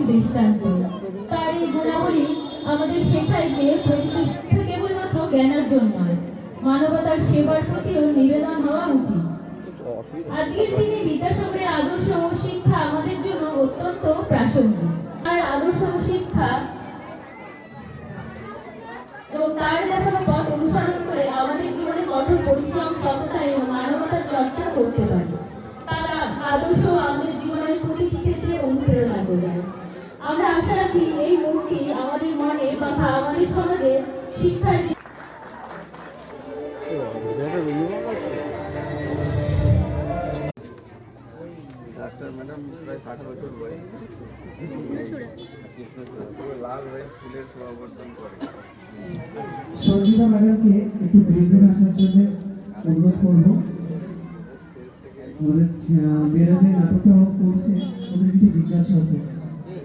দৃষ্টান্ত। তার এই গুণাবলী আমাদের শেখায় যে প্রতিষ্ঠা কেবলমাত্র জ্ঞানার্জন নয়, মানবতার সেবার প্রতিও নিবেদন হওয়া উচিত। আজকের দিনে বিদ্যাসাগরের আদর্শ ও শিক্ষা আমাদের জন্য অত্যন্ত প্রাসঙ্গিক। তার আদর্শ ও শিক্ষা এবং তার দেখানো পথ অনুসরণ করে আমাদের জীবনে কঠোর পরিশ্রম, সততা এবং মানবতার চর্চা করতে পারি। তার আদর্শ আমাদের জীবনের প্রতিটি ক্ষেত্রে অনুপ্রেরণা যোগায়। আমরা আশা রাখি এই মূর্তি আমাদের মনে তথা আমাদের সমাজে শিক্ষার ম্যাডাম প্রায় 60 বছর বয়স, লাল হয়ে ফুলের সমাবর্তন করে। সঞ্জিতা ম্যাডামকে একটু ব্রেজে আসার জন্য অনুরোধ করবো। আমাদের মেয়েরা যে নাটকটা করছে ওদের কিছু জিজ্ঞাসা আছে,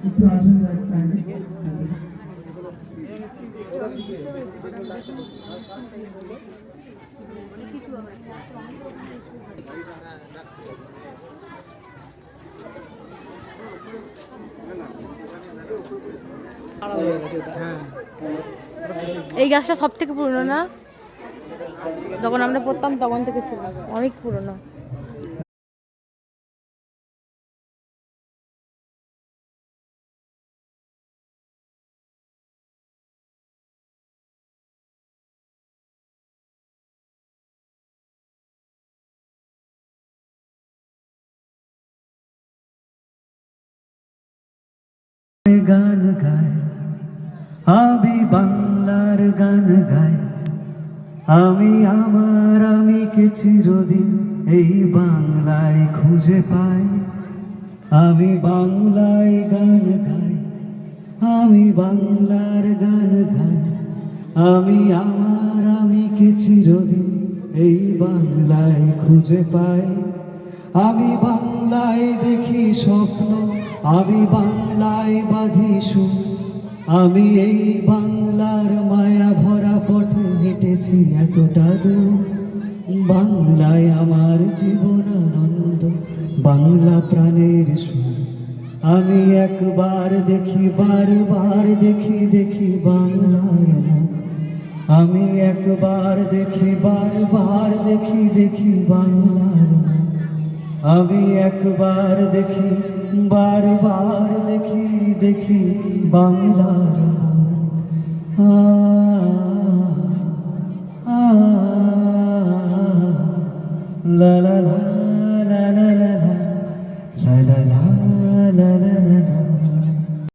একটু আসবেন কাইন্ডলি। এই গাছটা সব থেকে পুরনো না? যখন আমরা পড়তাম তখন থেকে ছিল, অনেক পুরনো। গান গায় আমি বাংলার গান গাই, আমি আমার আমিকে চিরদিন এই বাংলায় খুঁজে পাই। আমি বাংলায় গান গাই, আমি বাংলার গান গাই, আমি আমার আমিকে চিরদিন এই বাংলায় খুঁজে পাই। আমি বাংলায় দেখি স্বপ্ন, আমি বাংলায় বাঁধি সুর, আমি এই বাংলার মায়া ভরা পথে হেঁটেছি এতটা দূর। বাংলায় আমার জীবন আনন্দ, বাংলা প্রাণের সুর। আমি একবার দেখি, বারবার দেখি, দেখি বাংলার মুখ। আমি একবার দেখি, বারবার দেখি, দেখি বাংলার মুখ। আমি একবার দেখি, বারবার দেখি, দেখি বাংলার মুখ।